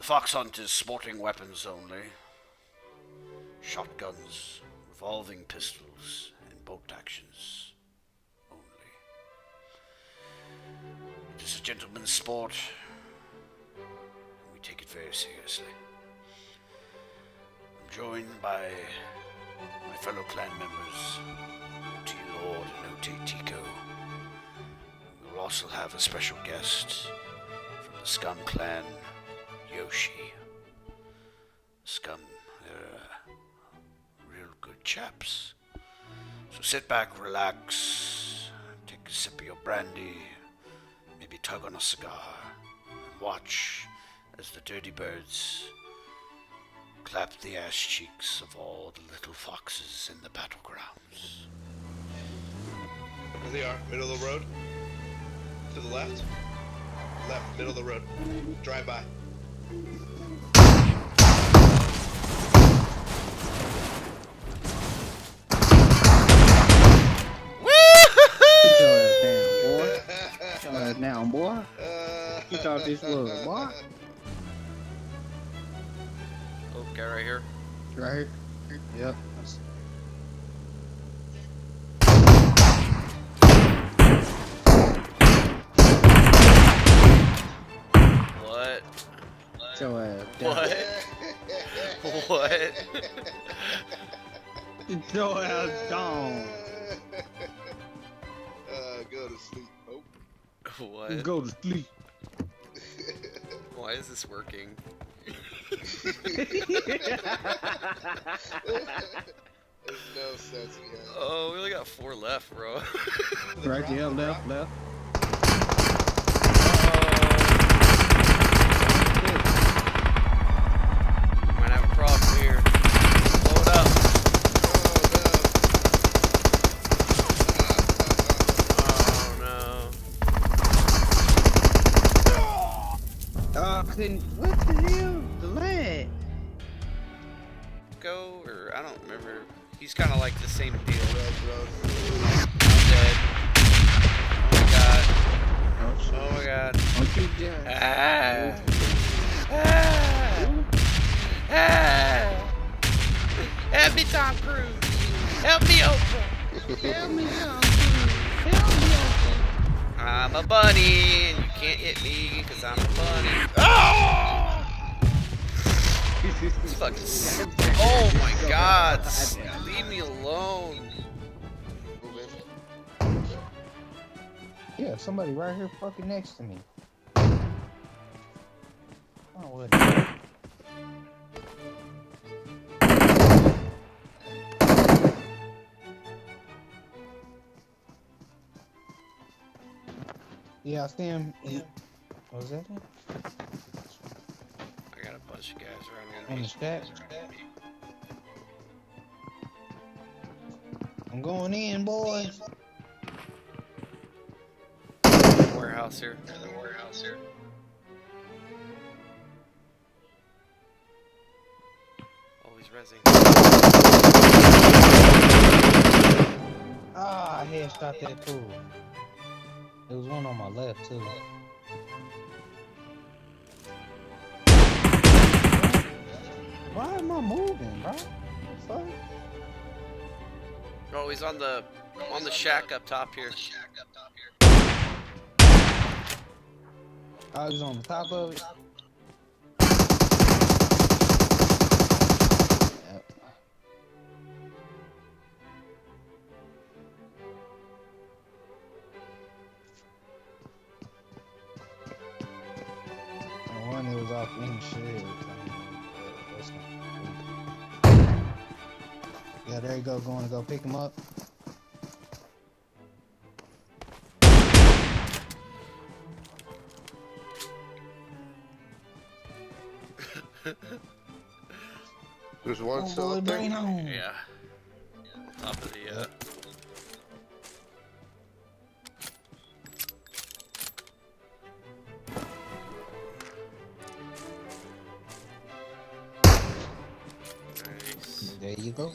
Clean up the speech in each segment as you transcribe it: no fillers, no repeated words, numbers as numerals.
Fox hunters sporting weapons only. Shotguns, revolving pistols, and bolt actions only. It is a gentleman's sport, and we take it very seriously. I'm joined by my fellow clan members, OT Lord and OT Tico. We will also have a special guest from the Scum clan, Yoshi. Scum, they're real good chaps. So sit back, relax, take a sip of your brandy, maybe tug on a cigar, and watch as the dirty birds clap the ass cheeks of all the little foxes in the battlegrounds. There they are, middle of the road. To the left. Left, middle of the road. Drive by. Down, boy. You thought this was, boy? Oh, guy right here. Right here? Yep. What? Get your ass down. What? What? Get your ass down. Go to sleep. Oh. What? Go to sleep. Why is this working? There's no sense behind it. Oh, we only got 4 left, bro. Right there, left. Might have a problem here. Blow it up. What the hell? The lag. Go, or I don't remember. He's kind of like the same deal. Road. I'm dead. Oh my god. Oh my god. Don't you dare. Help me, Tom Cruise. Help me, Oprah. Help me, Tom Cruise. Help me, Oprah. I'm a bunny, and you can't hit me because I'm a bunny. Oh! It's fucking. Oh my god! Leave me alone. Yeah, somebody right here fucking next to me. Oh, what? Yeah, I see him. What was that? I got a bunch of guys around here. On the steps. I'm going in, boys. Warehouse here. The warehouse here. Oh, he's rezzing. Ah, I headshot that fool. There was one on my left too. Why am I moving, bro? What the fuck? Oh, he's on the shack up top here. I was on the top of it. Yep. And one that was off in shit. That's not cool. Yeah, there you go. Going to go pick him up. There's one Oh, still boy, up there. bring on. Yeah. Top of the Nice. There you go.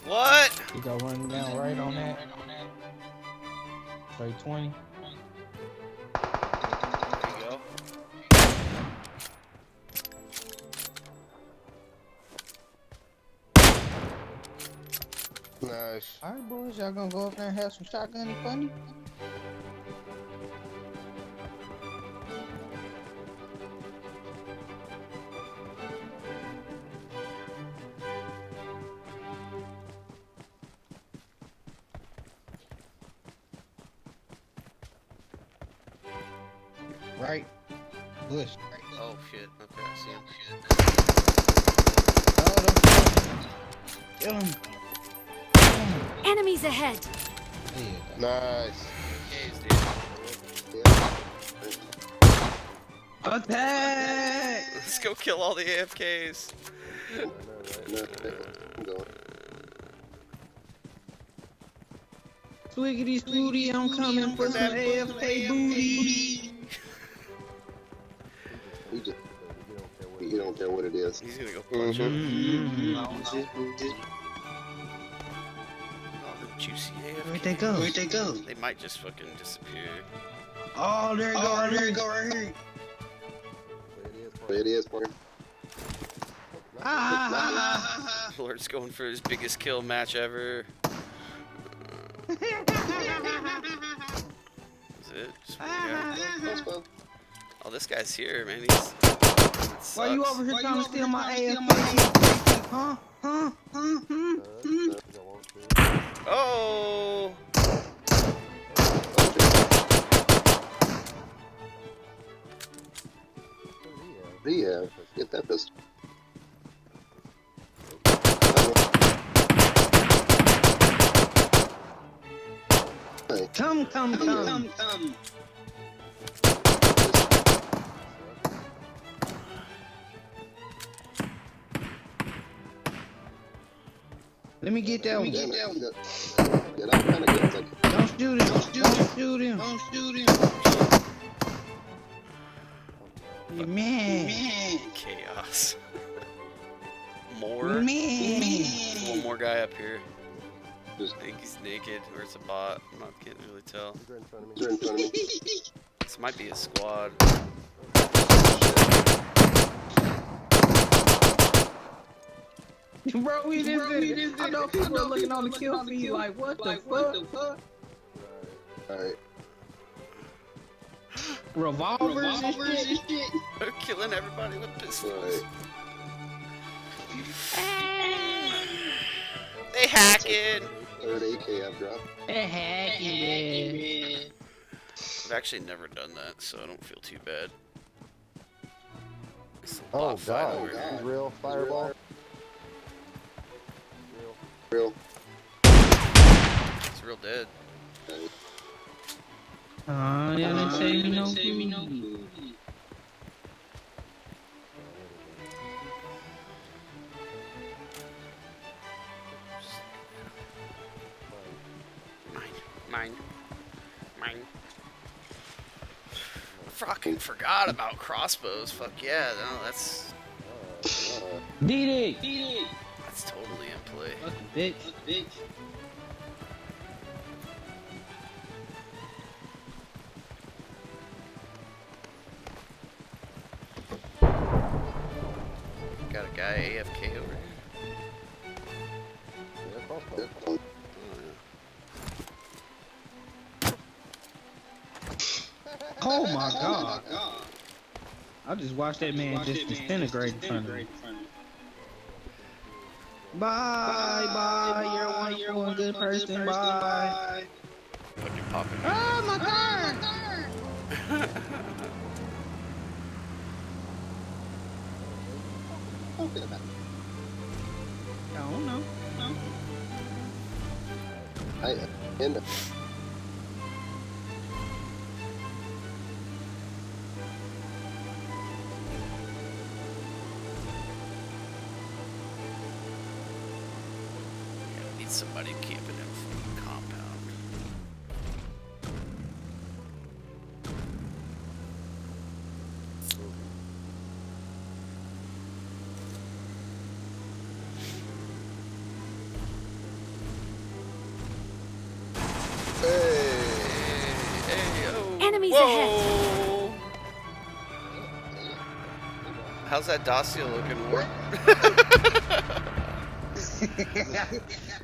What? You go running down right on that. Straight 20. There you go. Nice. Alright, boys, y'all gonna go up there and have some shotgun and funny? Right. Bush. Oh shit. Okay, I see him. Oh, don't kill him. Kill him. Enemies ahead. There you go. Nice. AFKs, dude. Attack! Let's go kill all the AFKs. I'm going. Swiggity swooty, I'm coming for some AFK booty. You don't care what it is. He's gonna go punch him. All the juicy AFKs. Where'd they go? Where'd they go? They might just fucking disappear. Oh, there you go, there you go, right here. It is, partner. Lord's going for his biggest kill match ever. Is it? Just one guy? Oh, this guy's here, man. He's. Why you over here trying to steal my AFK? Huh? Oh! Yeah, get that pistol. Come. Let me get that one. Yeah, that kind of gets like. Don't shoot him. Don't shoot him. Man. Chaos. More? Man. One more guy up here. Just I think he's naked, or it's a bot. Can't really tell. they're in front of me. This might be a squad. Bro, we just did it. I know people are looking on the kill feed like, what the fuck? Alright. Revolvers and shit? They're killing everybody with pistols. Right. They hacking. Third AK I've dropped. They're hacking it. I've actually never done that, so I don't feel too bad. It's a Oh lot fight god, over here. real fireball. Real. It's real dead. Yeah, didn't save me no food. Mine. Fucking forgot about crossbows. Fuck yeah, no, that's DD! that's totally in play. Fucking bitch. Got a guy AFK over here. Oh my god. I just watched that man just disintegrate in front of me. Bye. You're a good person. Bye. Fucking popping. Oh my god! I don't know. And Need somebody camping in from the compound. Enemies ahead. Whoa! How's that Dacia looking, Ward?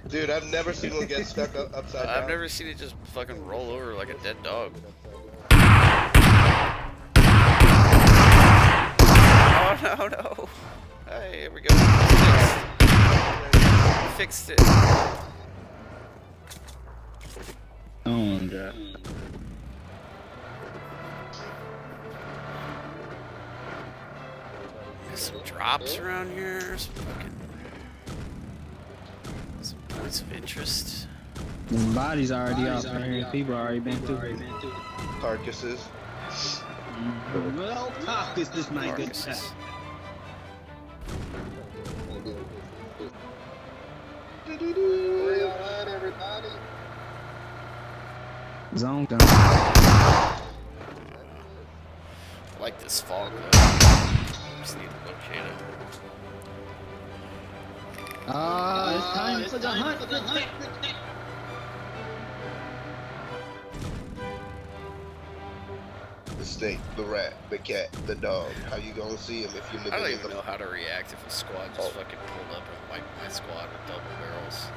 Dude, I've never seen one get stuck upside down. I've never seen it just fucking roll over like a dead dog. Oh no, no. Hey, here we go. Fixed it. Oh, God. There's some drops around here. Some points of interest. The bodies already out there. People already been through. Carcasses. Well, carcass this my good time. Carcasses. Alright, everybody. Zone gun. I like this fog though. Just need to locate it. It's time for the hunt. The snake, the rat, the cat, the dog. How you gonna see him if you live I don't in even the know how to react if a squad just fucking pulled up and wiped my squad with double barrels.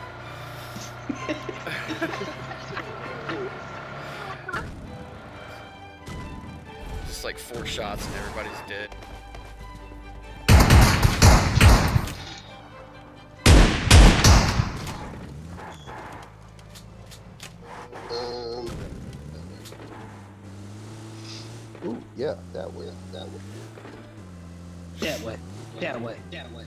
Just like 4 shots and everybody's dead. Ooh, yeah, that way, that way. That way. That way. That way.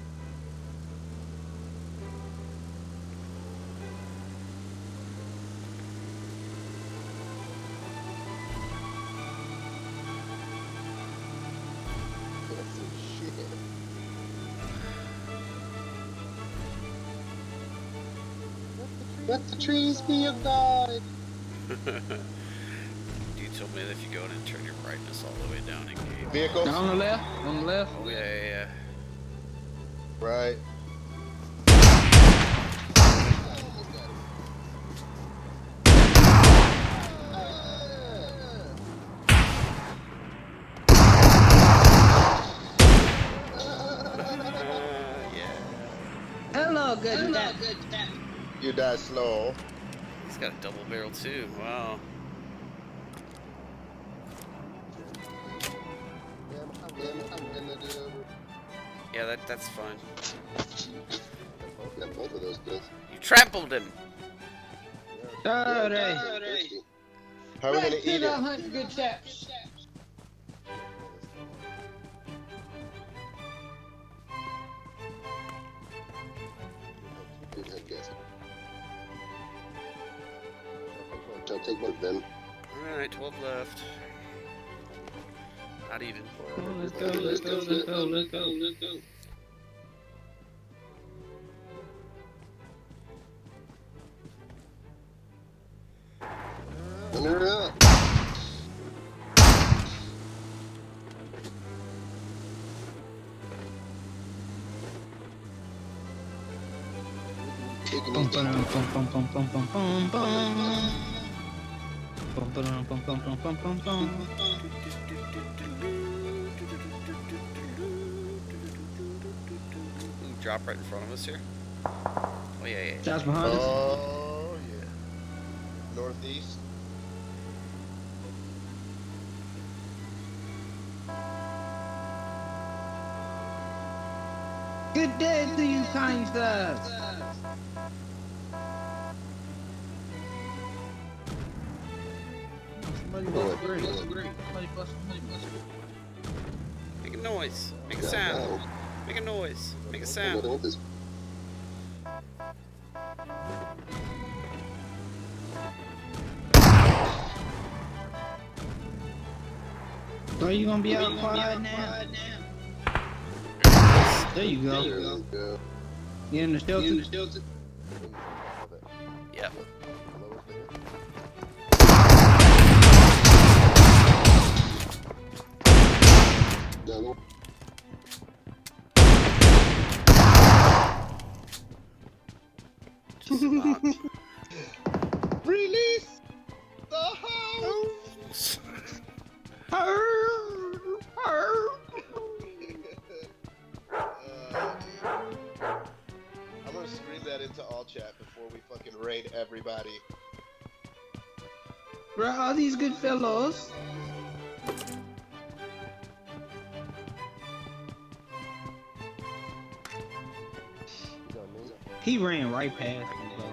Let the trees be your guide. You told me that if you go in and turn your brightness all the way down in game. Vehicle. On the left. On the left. Oh yeah. Right. Hello, good chap. You die slow. He's got a double barrel too. Wow. Yeah, that's fine. Got both of those guys. You trampled him. Alright. How are we gonna eat it? Hunt, good chaps. I'll take both then. Alright, 12 left. Not even. Let's go, let's go, let's go, let's go, let's go. Hurry up. Bum, bum, bum, bum, bum, bum, bum, bum, bum. Bum, bum, bum, bum, bum, bum, bum, bum. Ooh, drop right in front of us here. Oh yeah. Shots behind us. Oh yeah. Northeast. Good day to you, kind sirs. Somebody bust great. Somebody bust. Make a noise. Make a sound. Make a noise. Make a sound. Are you gonna be out quiet now? There you go. You in the shelter? Yep. Just about. Release the house. I'm gonna scream that into all chat before we fucking raid everybody. Bro, all these good fellows. He ran right past me, bro.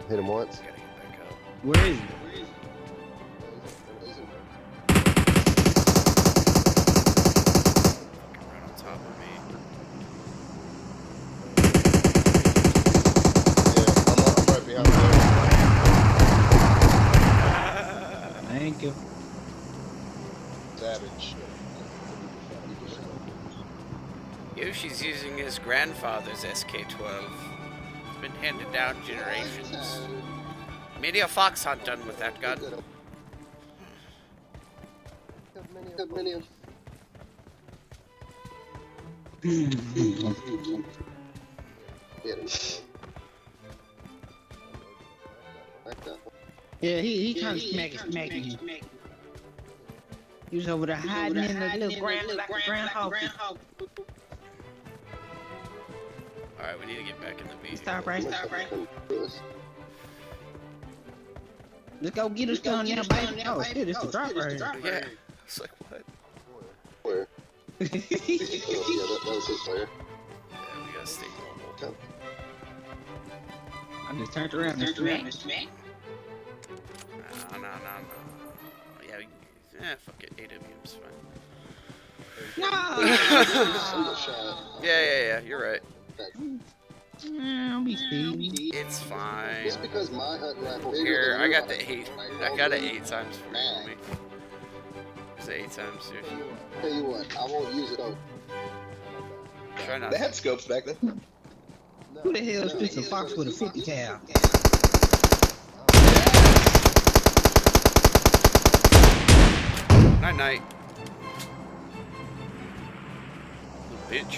Hit him once. Gotta get back up. Where is he? Fucking right on top of me. Yeah, I'm right behind there. Thank you. Savage. Yoshi's using his grandfather's SK-12. It's been handed down generations. Maybe a fox hunt done with that gun. Yeah, he kind of smacking you. He was over there hiding in the little ground like a groundhog. Alright, we need to get back in the beat. Stop right. Let's go get us gun now, baby. Oh shit, it's the drop right here. Yeah. It's like, what? Where? Yeah, that was his player. Yeah, we gotta stay normal. I just turned around and smacked. No. Yeah, fuck it. AWM's fine. No! Single shot. Yeah, you're right. Don't be speedy. It's fine. Just because my hunt rifle Here, I got the 8. I got it 8 times for you, homie. It's 8 times, dude. Tell you what, I won't use it though. Try not They to. had scopes back then. Who the hell shoots a fox with a 50 cal? Night. Little bitch.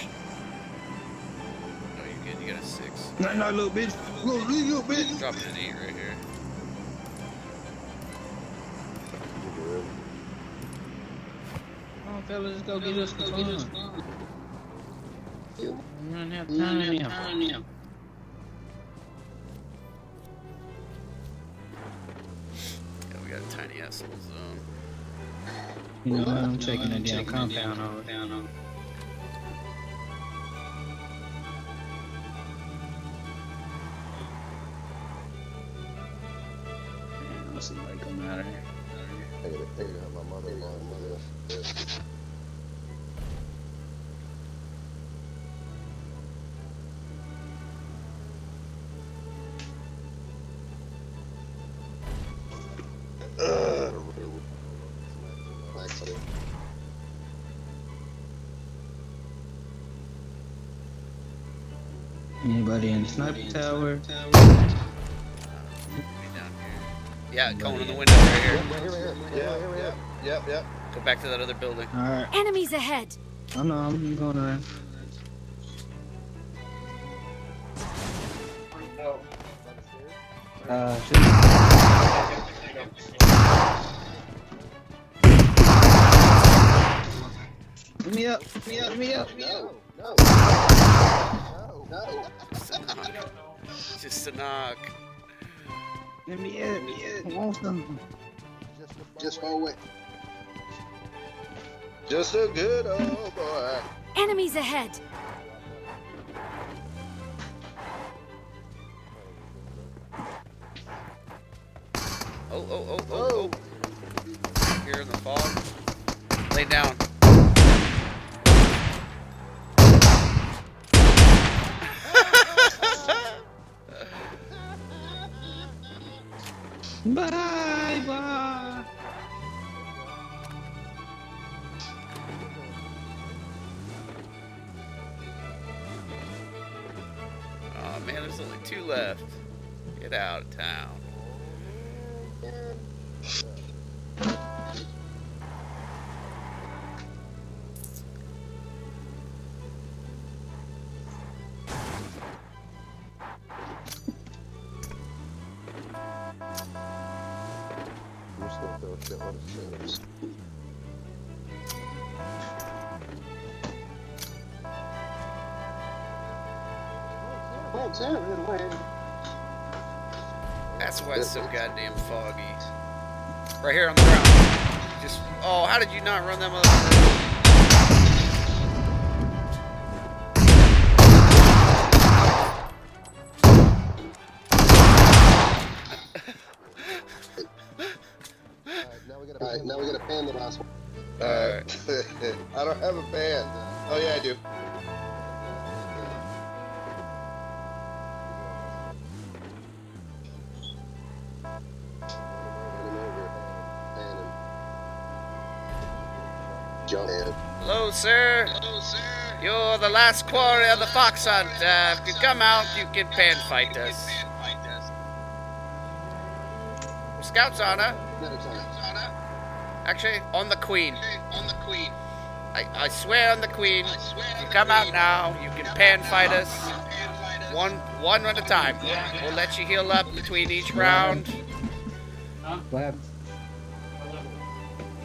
No, you're good. You got a 6. No, little bitch. Little bitch. Dropping an 8 right here. Come on, fellas, let's go get us some fun. We don't have time now. Yeah, we got a tiny ass little zone. You know, I'm checking that damn compound over down on. What's somebody coming out of here? I gotta have my mother-in-law. Anybody in the sniper tower? Be down here. Yeah, going in the window right here. Yep. Go back to that other building. Alright. Enemies ahead. I know, I'm going around. Shit. Give me up. No. Just a knock. Let me up. I want something. Just far away. Just a good old boy. Enemies ahead. Oh. Here in the fog. Lay down. Bye. Oh man, there's only 2 left. Get out of town. You're still That's why it's so goddamn foggy. Right here on the ground. Just, oh, how did you not run that motherfucker? Alright, now we gotta pan the last one. Alright. I don't have a pan. Oh yeah, I do. Jump in. Hello, sir. Hello, sir. You're the last quarry of the fox hunt. If you come out, you can pan fight us. Scouts on her. Actually, on the queen. I swear on the queen. If you come out now, you can pan fight us. One at a time. We'll let you heal up between each round. What happened?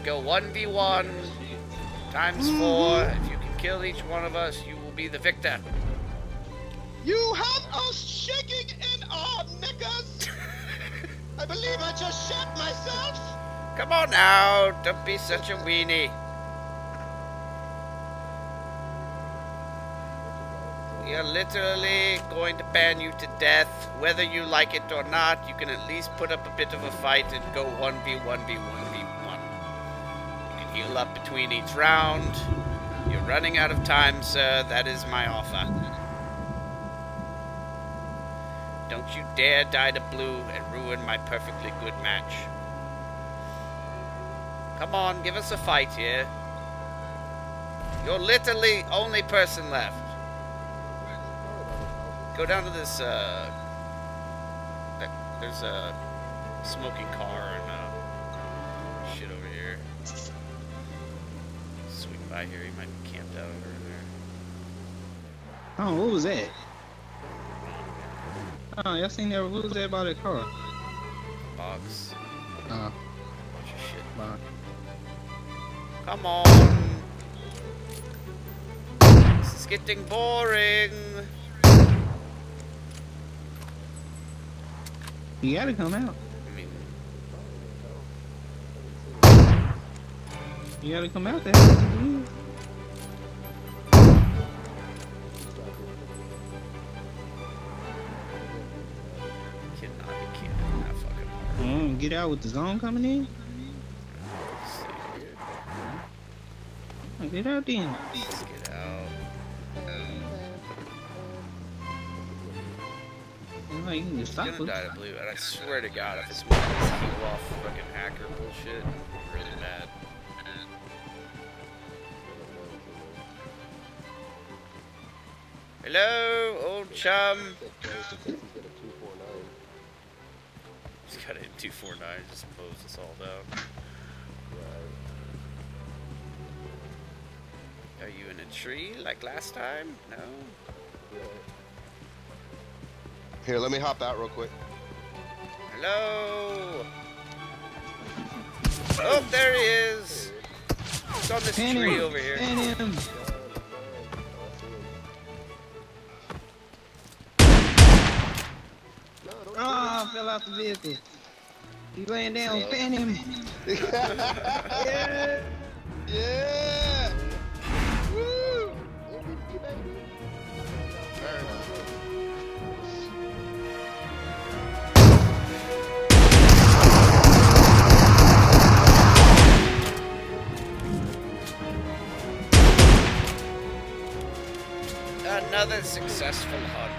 Go 1v1 times 4. If you can kill each one of us, you will be the victor. You have us shaking in our knickers! I believe I just shat myself! Come on now, don't be such a weenie. We are literally going to ban you to death. Whether you like it or not, you can at least put up a bit of a fight and go 1v1v1v1. You can heal up between each round. You're running out of time, sir. That is my offer. Don't you dare die to blue and ruin my perfectly good match. Come on, give us a fight here. You're literally only person left. Go down to this, there's a smoking car and shit over here. Swing by here, he might be camped out over there. Oh, what was that? Oh, y'all seen that? What was that about that car? Box. Oh, Bunch of shit. wow. Come on. This is getting boring. You gotta come out. I mean, You gotta come out there. cannot be camping that fucking hard. Get out with the zone coming in. Get out then. Let's get out. You can just He's stop gonna it. die to blue, and I swear to God, if it's moving this heal off fucking hacker bullshit, I'm really mad. Hello, old chum. He's got an M249, just blows us all down. Are you in a tree like last time? No? Here, let me hop out real quick. Hello? Oh, there he is! He's on this Pan tree him. over here. Pan him. Oh, I fell out the vehicle. He's laying down. Pan him. Yeah! Yeah! Woo! Very nice. Another successful hunt.